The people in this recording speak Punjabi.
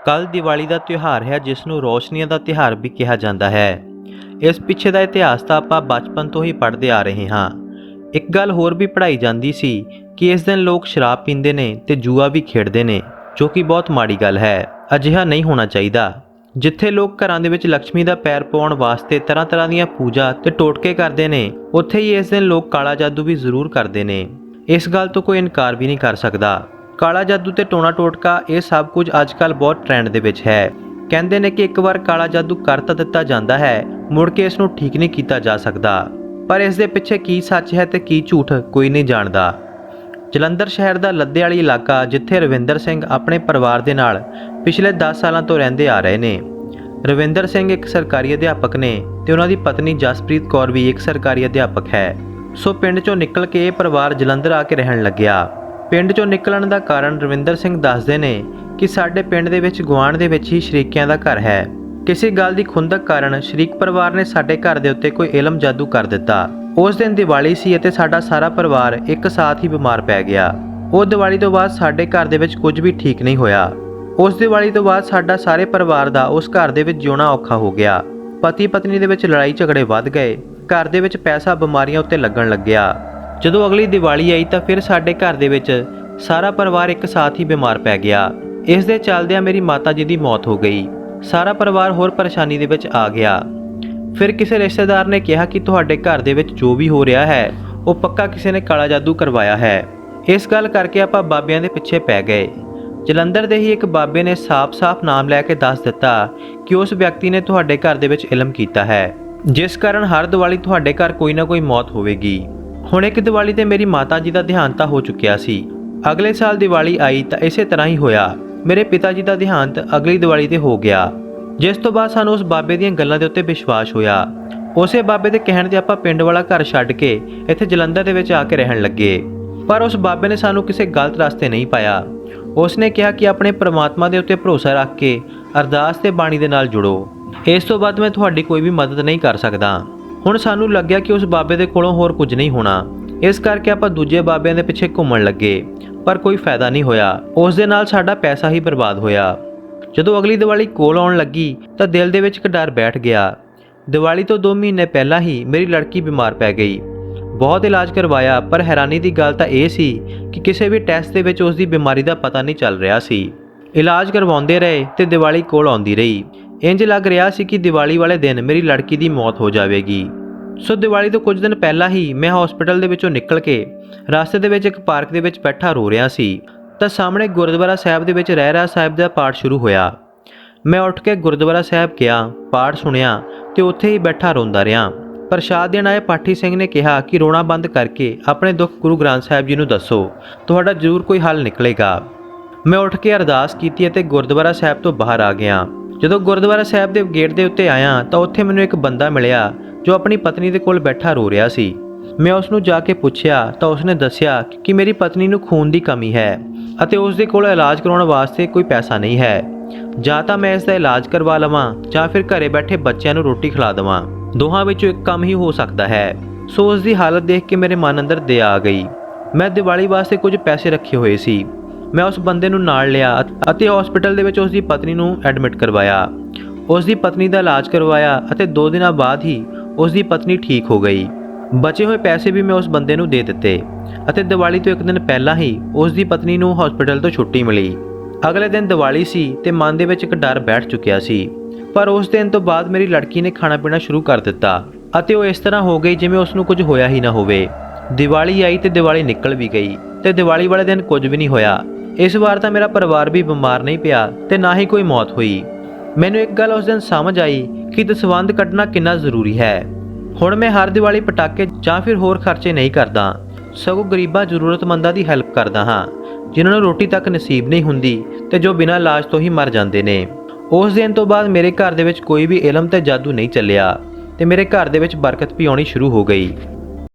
ਕੱਲ੍ਹ ਦੀਵਾਲੀ ਦਾ ਤਿਉਹਾਰ ਹੈ, ਜਿਸ ਨੂੰ ਰੋਸ਼ਨੀਆਂ ਦਾ ਤਿਉਹਾਰ ਵੀ ਕਿਹਾ ਜਾਂਦਾ ਹੈ। ਇਸ ਪਿੱਛੇ ਦਾ ਇਤਿਹਾਸ ਤਾਂ ਆਪਾਂ ਬਚਪਨ ਤੋਂ ਹੀ ਪੜ੍ਹਦੇ ਆ ਰਹੇ ਹਾਂ। ਇੱਕ ਗੱਲ ਹੋਰ ਵੀ ਪੜ੍ਹਾਈ ਜਾਂਦੀ ਸੀ ਕਿ ਇਸ ਦਿਨ ਲੋਕ ਸ਼ਰਾਬ ਪੀਂਦੇ ਨੇ ਤੇ ਜੂਆ ਵੀ ਖੇਡਦੇ ਨੇ, ਜੋ ਕਿ ਬਹੁਤ ਮਾੜੀ ਗੱਲ ਹੈ। ਅਜਿਹਾ ਨਹੀਂ ਹੋਣਾ ਚਾਹੀਦਾ। ਜਿੱਥੇ ਲੋਕ ਘਰਾਂ ਦੇ ਵਿੱਚ ਲక్ష్ਮੀ ਦਾ ਪੈਰ ਪਾਉਣ ਵਾਸਤੇ ਤਰ੍ਹਾਂ ਤਰ੍ਹਾਂ ਦੀਆਂ ਪੂਜਾ ਤੇ ਟੋਟਕੇ ਕਰਦੇ ਨੇ, ਉੱਥੇ ਹੀ ਇਸ ਦਿਨ ਲੋਕ ਕਾਲਾ ਜਾਦੂ ਵੀ ਜ਼ਰੂਰ ਕਰਦੇ ਨੇ। ਇਸ ਗੱਲ ਤੋਂ ਕੋਈ ਇਨਕਾਰ ਵੀ ਨਹੀਂ ਕਰ ਸਕਦਾ। ਕਾਲਾ ਜਾਦੂ ਤੇ ਟੋਣਾ ਟੋਟਕਾ, ਇਹ ਸਭ ਕੁਝ ਅੱਜ ਕੱਲ੍ਹ ਬਹੁਤ ਟ੍ਰੈਂਡ ਦੇ ਵਿੱਚ ਹੈ। ਕਹਿੰਦੇ ਨੇ ਕਿ ਇੱਕ ਵਾਰ ਕਾਲਾ ਜਾਦੂ ਕਰ ਤਾਂ ਦਿੱਤਾ ਜਾਂਦਾ ਹੈ, ਮੁੜ ਕੇ ਇਸ ਨੂੰ ਠੀਕ ਨਹੀਂ ਕੀਤਾ ਜਾ ਸਕਦਾ। ਪਰ ਇਸ ਦੇ ਪਿੱਛੇ ਕੀ ਸੱਚ ਹੈ ਤੇ ਕੀ ਝੂਠ, ਕੋਈ ਨਹੀਂ ਜਾਣਦਾ। ਜਲੰਧਰ ਸ਼ਹਿਰ ਦਾ ਲੱਦੇ ਵਾਲੀ ਇਲਾਕਾ, ਜਿੱਥੇ ਰਵਿੰਦਰ ਸਿੰਘ ਆਪਣੇ ਪਰਿਵਾਰ ਦੇ ਨਾਲ ਪਿਛਲੇ 10 ਸਾਲਾਂ ਤੋਂ ਰਹਿੰਦੇ ਆ ਰਹੇ ਨੇ। ਰਵਿੰਦਰ ਸਿੰਘ ਇੱਕ ਸਰਕਾਰੀ ਅਧਿਆਪਕ ਨੇ ਤੇ ਉਹਨਾਂ ਦੀ ਪਤਨੀ ਜਸਪ੍ਰੀਤ ਕੌਰ ਵੀ ਇੱਕ ਸਰਕਾਰੀ ਅਧਿਆਪਕ ਹੈ। ਸੋ ਪਿੰਡ ਚੋਂ ਨਿਕਲ ਕੇ ਇਹ ਪਰਿਵਾਰ ਜਲੰਧਰ ਆ ਕੇ ਰਹਿਣ ਲੱਗਿਆ। ਪਿੰਡ ਚੋਂ ਨਿਕਲਣ ਦਾ ਕਾਰਨ ਰਵਿੰਦਰ ਸਿੰਘ ਦੱਸਦੇ ਨੇ ਕਿ ਸਾਡੇ ਪਿੰਡ ਦੇ ਵਿੱਚ ਗੁਆਂਢ ਦੇ ਵਿੱਚ ਹੀ ਸ਼ਰੀਕਿਆਂ ਦਾ ਘਰ ਹੈ। ਕਿਸੇ ਗੱਲ ਦੀ ਖੁੰਦਕ ਕਾਰਨ ਸ਼ਰੀਕ ਪਰਿਵਾਰ ਨੇ ਸਾਡੇ ਘਰ ਦੇ ਉੱਤੇ ਕੋਈ ਇਲਮ ਜਾਦੂ ਕਰ ਦਿੱਤਾ। ਉਸ ਦਿਨ ਦੀਵਾਲੀ ਸੀ ਅਤੇ ਸਾਡਾ ਸਾਰਾ ਪਰਿਵਾਰ ਇੱਕ ਸਾਥ ਹੀ ਬਿਮਾਰ ਪੈ ਗਿਆ। ਉਹ ਦੀਵਾਲੀ ਤੋਂ ਬਾਅਦ ਸਾਡੇ ਘਰ ਦੇ ਵਿੱਚ ਕੁਝ ਵੀ ਠੀਕ ਨਹੀਂ ਹੋਇਆ। ਉਸ ਦੀਵਾਲੀ ਤੋਂ ਬਾਅਦ ਸਾਡਾ ਸਾਰੇ ਪਰਿਵਾਰ ਦਾ ਉਸ ਘਰ ਦੇ ਵਿੱਚ ਜਿਉਣਾ ਔਖਾ ਹੋ ਗਿਆ। ਪਤੀ ਪਤਨੀ ਦੇ ਵਿੱਚ ਲੜਾਈ ਝਗੜੇ ਵੱਧ ਗਏ। ਘਰ ਦੇ ਵਿੱਚ ਪੈਸਾ ਬਿਮਾਰੀਆਂ ਉੱਤੇ ਲੱਗਣ ਲੱਗਿਆ। ਜਦੋਂ ਅਗਲੀ ਦੀਵਾਲੀ ਆਈ ਤਾਂ ਫਿਰ ਸਾਡੇ ਘਰ ਦੇ ਵਿੱਚ ਸਾਰਾ ਪਰਿਵਾਰ ਇੱਕ ਸਾਥ ਹੀ ਬਿਮਾਰ ਪੈ ਗਿਆ। ਇਸ ਦੇ ਚੱਲਦਿਆਂ ਮੇਰੀ ਮਾਤਾ ਜੀ ਦੀ ਮੌਤ ਹੋ ਗਈ। ਸਾਰਾ ਪਰਿਵਾਰ ਹੋਰ ਪਰੇਸ਼ਾਨੀ ਦੇ ਵਿੱਚ ਆ ਗਿਆ। ਫਿਰ ਕਿਸੇ ਰਿਸ਼ਤੇਦਾਰ ਨੇ ਕਿਹਾ ਕਿ ਤੁਹਾਡੇ ਘਰ ਦੇ ਵਿੱਚ ਜੋ ਵੀ ਹੋ ਰਿਹਾ ਹੈ, ਉਹ ਪੱਕਾ ਕਿਸੇ ਨੇ ਕਾਲਾ ਜਾਦੂ ਕਰਵਾਇਆ ਹੈ। ਇਸ ਗੱਲ ਕਰਕੇ ਆਪਾਂ ਬਾਬਿਆਂ ਦੇ ਪਿੱਛੇ ਪੈ ਗਏ। ਜਲੰਧਰ ਦੇ ਹੀ ਇੱਕ ਬਾਬੇ ਨੇ ਸਾਫ਼-ਸਾਫ਼ ਨਾਮ ਲੈ ਕੇ ਦੱਸ ਦਿੱਤਾ ਕਿ ਉਸ ਵਿਅਕਤੀ ਨੇ ਤੁਹਾਡੇ ਘਰ ਦੇ ਵਿੱਚ ਇਲਮ ਕੀਤਾ ਹੈ, ਜਿਸ ਕਾਰਨ ਹਰ ਦੀਵਾਲੀ ਤੁਹਾਡੇ ਘਰ ਕੋਈ ਨਾ ਕੋਈ ਮੌਤ ਹੋਵੇਗੀ। ਹੁਣ ਇੱਕ ਦੀਵਾਲੀ ਤੇ ਮੇਰੀ ਮਾਤਾ ਜੀ ਦਾ ਦੇਹਾਂਤ ਹੋ ਚੁੱਕਿਆ ਸੀ। ਅਗਲੇ ਸਾਲ ਦੀਵਾਲੀ ਆਈ ਤਾਂ ਇਸੇ ਤਰ੍ਹਾਂ ਹੀ ਹੋਇਆ। ਮੇਰੇ ਪਿਤਾ ਜੀ ਦਾ ਦੇਹਾਂਤ ਅਗਲੀ ਦੀਵਾਲੀ ਤੇ ਹੋ ਗਿਆ, ਜਿਸ ਤੋਂ ਬਾਅਦ ਸਾਨੂੰ ਉਸ ਬਾਬੇ ਦੀਆਂ ਗੱਲਾਂ ਦੇ ਉੱਤੇ ਵਿਸ਼ਵਾਸ ਹੋਇਆ। ਉਸੇ ਬਾਬੇ ਦੇ ਕਹਿਣ ਤੇ ਆਪਾਂ ਪਿੰਡ ਵਾਲਾ ਘਰ ਛੱਡ ਕੇ ਇੱਥੇ ਜਲੰਧਰ ਦੇ ਵਿੱਚ ਆ ਕੇ ਰਹਿਣ ਲੱਗੇ। ਪਰ ਉਸ ਬਾਬੇ ਨੇ ਸਾਨੂੰ ਕਿਸੇ ਗਲਤ ਰਸਤੇ ਨਹੀਂ ਪਾਇਆ। ਉਸ ਨੇ ਕਿਹਾ ਕਿ ਆਪਣੇ ਪ੍ਰਮਾਤਮਾ ਦੇ ਉੱਤੇ ਭਰੋਸਾ ਰੱਖ ਕੇ ਅਰਦਾਸ ਤੇ ਬਾਣੀ ਦੇ ਨਾਲ ਜੁੜੋ। ਇਸ ਤੋਂ ਬਾਅਦ ਮੈਂ ਤੁਹਾਡੀ ਕੋਈ ਵੀ ਮਦਦ ਨਹੀਂ ਕਰ ਸਕਦਾ। ਹੁਣ ਸਾਨੂੰ ਲੱਗਿਆ ਕਿ ਉਸ ਬਾਬੇ ਦੇ ਕੋਲੋਂ ਹੋਰ ਕੁਝ ਨਹੀਂ ਹੋਣਾ। ਇਸ ਕਰਕੇ ਆਪਾਂ ਦੂਜੇ ਬਾਬਿਆਂ ਦੇ ਪਿੱਛੇ ਘੁੰਮਣ ਲੱਗੇ, ਪਰ ਕੋਈ ਫਾਇਦਾ ਨਹੀਂ ਹੋਇਆ। ਉਸ ਦੇ ਨਾਲ ਸਾਡਾ ਪੈਸਾ ਹੀ ਬਰਬਾਦ ਹੋਇਆ। ਜਦੋਂ ਅਗਲੀ ਦੀਵਾਲੀ ਕੋਲ ਆਉਣ ਲੱਗੀ ਤਾਂ ਦਿਲ ਦੇ ਵਿੱਚ ਇੱਕ ਡਰ ਬੈਠ ਗਿਆ। ਦੀਵਾਲੀ ਤੋਂ 2 ਮਹੀਨੇ ਪਹਿਲਾਂ ਹੀ ਮੇਰੀ ਲੜਕੀ ਬਿਮਾਰ ਪੈ ਗਈ। ਬਹੁਤ ਇਲਾਜ ਕਰਵਾਇਆ, ਪਰ ਹੈਰਾਨੀ ਦੀ ਗੱਲ ਤਾਂ ਇਹ ਸੀ ਕਿ ਕਿਸੇ ਵੀ ਟੈਸਟ ਦੇ ਵਿੱਚ ਉਸ ਦੀ ਬਿਮਾਰੀ ਦਾ ਪਤਾ ਨਹੀਂ ਚੱਲ ਰਿਹਾ ਸੀ। ਇਲਾਜ ਕਰਵਾਉਂਦੇ ਰਹੇ ਤੇ ਦੀਵਾਲੀ ਕੋਲ ਆਉਂਦੀ ਰਹੀ। ਇੰਜ ਲੱਗ ਰਿਹਾ ਸੀ ਕਿ ਦੀਵਾਲੀ ਵਾਲੇ ਦਿਨ ਮੇਰੀ ਲੜਕੀ ਦੀ ਮੌਤ ਹੋ ਜਾਵੇਗੀ। ਸੋ ਦੀਵਾਲੀ ਤੋਂ ਕੁਝ ਦਿਨ ਪਹਿਲਾਂ ਹੀ ਮੈਂ ਹਸਪੀਟਲ ਦੇ ਵਿੱਚੋਂ ਨਿਕਲ ਕੇ ਰਸਤੇ ਦੇ ਵਿੱਚ ਇੱਕ ਪਾਰਕ ਦੇ ਵਿੱਚ ਬੈਠਾ ਰੋ ਰਿਹਾ ਸੀ ਤਾਂ ਸਾਹਮਣੇ ਗੁਰਦੁਆਰਾ ਸਾਹਿਬ ਦੇ ਵਿੱਚ ਰਹਿਰਾਸ ਸਾਹਿਬ ਦਾ ਪਾਠ ਸ਼ੁਰੂ ਹੋਇਆ। ਮੈਂ ਉੱਠ ਕੇ ਗੁਰਦੁਆਰਾ ਸਾਹਿਬ ਗਿਆ, ਪਾਠ ਸੁਣਿਆ ਤੇ ਉੱਥੇ ਹੀ ਬੈਠਾ ਰੋਂਦਾ ਰਿਹਾ। ਪ੍ਰਸ਼ਾਦ ਦੇਣ ਆਏ ਪਾਠੀ ਸਿੰਘ ਨੇ ਕਿਹਾ ਕਿ ਰੋਣਾ ਬੰਦ ਕਰਕੇ ਆਪਣੇ ਦੁੱਖ ਗੁਰੂ ਗ੍ਰੰਥ ਸਾਹਿਬ ਜੀ ਨੂੰ ਦੱਸੋ, ਤੁਹਾਡਾ ਜ਼ਰੂਰ ਕੋਈ ਹੱਲ ਨਿਕਲੇਗਾ। ਮੈਂ ਉੱਠ ਕੇ ਅਰਦਾਸ ਕੀਤੀ ਅਤੇ ਗੁਰਦੁਆਰਾ ਸਾਹਿਬ ਤੋਂ ਬਾਹਰ ਆ ਗਿਆ। ਜਦੋਂ ਗੁਰਦੁਆਰਾ ਸਾਹਿਬ ਦੇ ਗੇਟ ਦੇ ਉੱਤੇ ਆਇਆ ਤਾਂ ਉੱਥੇ ਮੈਨੂੰ ਇੱਕ ਬੰਦਾ ਮਿਲਿਆ ਜੋ ਆਪਣੀ ਪਤਨੀ ਦੇ ਕੋਲ ਬੈਠਾ ਰੋ ਰਿਹਾ ਸੀ। ਮੈਂ ਉਸ ਨੂੰ ਜਾ ਕੇ ਪੁੱਛਿਆ ਤਾਂ ਉਸਨੇ ਦੱਸਿਆ ਕਿ ਮੇਰੀ ਪਤਨੀ ਨੂੰ ਖੂਨ ਦੀ ਕਮੀ ਹੈ ਅਤੇ ਉਸ ਦੇ ਕੋਲ ਇਲਾਜ ਕਰਾਉਣ ਵਾਸਤੇ ਕੋਈ ਪੈਸਾ ਨਹੀਂ ਹੈ। ਜਾਂ ਤਾਂ ਮੈਂ ਇਸ ਦਾ ਇਲਾਜ ਕਰਵਾ ਲਵਾਂ ਜਾਂ ਫਿਰ ਘਰੇ ਬੈਠੇ ਬੱਚਿਆਂ ਨੂੰ ਰੋਟੀ ਖਿਲਾ ਦੇਵਾਂ। ਦੋਹਾਂ ਵਿੱਚੋਂ ਇੱਕ ਕੰਮ ਹੀ ਹੋ ਸਕਦਾ ਹੈ। ਸੋ ਉਸ ਦੀ ਹਾਲਤ ਦੇਖ ਕੇ ਮੇਰੇ ਮਨ ਅੰਦਰ ਦਇਆ ਆ ਗਈ। ਮੈਂ ਦੀਵਾਲੀ ਵਾਸਤੇ ਕੁਝ ਪੈਸੇ ਰੱਖੇ ਹੋਏ ਸੀ। ਮੈਂ ਉਸ ਬੰਦੇ ਨੂੰ ਨਾਲ ਲਿਆ ਅਤੇ ਹਸਪੀਟਲ ਦੇ ਵਿੱਚ ਉਸ ਦੀ ਪਤਨੀ ਨੂੰ ਐਡਮਿਟ ਕਰਵਾਇਆ। ਉਸ ਦੀ ਪਤਨੀ ਦਾ ਇਲਾਜ ਕਰਵਾਇਆ ਅਤੇ 2 ਦਿਨਾਂ ਬਾਅਦ ਹੀ ਉਸ ਦੀ ਪਤਨੀ ਠੀਕ ਹੋ ਗਈ। ਬਚੇ ਹੋਏ ਪੈਸੇ ਵੀ ਮੈਂ ਉਸ ਬੰਦੇ ਨੂੰ ਦੇ ਦਿੱਤੇ ਅਤੇ ਦੀਵਾਲੀ ਤੋਂ 1 ਦਿਨ ਪਹਿਲਾਂ ਹੀ ਉਸ ਦੀ ਪਤਨੀ ਨੂੰ ਹਸਪੀਟਲ ਤੋਂ ਛੁੱਟੀ ਮਿਲੀ। ਅਗਲੇ ਦਿਨ ਦੀਵਾਲੀ ਸੀ ਤੇ ਮਨ ਦੇ ਵਿੱਚ ਇੱਕ ਡਰ ਬੈਠ ਚੁੱਕਿਆ ਸੀ। ਪਰ ਉਸ ਦਿਨ ਤੋਂ ਬਾਅਦ ਮੇਰੀ ਲੜਕੀ ਨੇ ਖਾਣਾ ਪੀਣਾ ਸ਼ੁਰੂ ਕਰ ਦਿੱਤਾ ਅਤੇ ਉਹ ਇਸ ਤਰ੍ਹਾਂ ਹੋ ਗਈ ਜਿਵੇਂ ਉਸ ਨੂੰ ਕੁਝ ਹੋਇਆ ਹੀ ਨਾ ਹੋਵੇ। ਦੀਵਾਲੀ ਆਈ ਤੇ ਦੀਵਾਲੀ ਨਿਕਲ ਵੀ ਗਈ ਤੇ ਦੀਵਾਲੀ ਵਾਲੇ ਦਿਨ ਕੁਝ ਵੀ ਨਹੀਂ ਹੋਇਆ। ਇਸ ਵਾਰ ਤਾਂ ਮੇਰਾ ਪਰਿਵਾਰ ਵੀ ਬਿਮਾਰ ਨਹੀਂ ਪਿਆ ਤੇ ਨਾ ਹੀ ਕੋਈ ਮੌਤ ਹੋਈ। ਮੈਨੂੰ ਇੱਕ ਗੱਲ ਉਸ ਦਿਨ ਸਮਝ ਆਈ ਕਿ ਦਸਵੰਧ ਕੱਢਣਾ ਕਿੰਨਾ ਜ਼ਰੂਰੀ ਹੈ। ਹੁਣ ਮੈਂ ਹਰ ਦੀਵਾਲੀ ਪਟਾਕੇ ਜਾਂ ਫਿਰ ਹੋਰ ਖਰਚੇ ਨਹੀਂ ਕਰਦਾ, ਸਗੋਂ ਗਰੀਬਾਂ ਜ਼ਰੂਰਤਮੰਦਾਂ ਦੀ ਹੈਲਪ ਕਰਦਾ ਹਾਂ, ਜਿਨ੍ਹਾਂ ਨੂੰ ਰੋਟੀ ਤੱਕ ਨਸੀਬ ਨਹੀਂ ਹੁੰਦੀ ਤੇ ਜੋ ਬਿਨਾਂ ਇਲਾਜ ਤੋਂ ਹੀ ਮਰ ਜਾਂਦੇ ਨੇ। ਉਸ ਦਿਨ ਤੋਂ ਬਾਅਦ ਮੇਰੇ ਘਰ ਦੇ ਵਿੱਚ ਕੋਈ ਵੀ ਇਲਮ ਤੇ ਜਾਦੂ ਨਹੀਂ ਚੱਲਿਆ ਤੇ ਮੇਰੇ ਘਰ ਦੇ ਵਿੱਚ ਬਰਕਤ ਵੀ ਆਉਣੀ ਸ਼ੁਰੂ ਹੋ ਗਈ।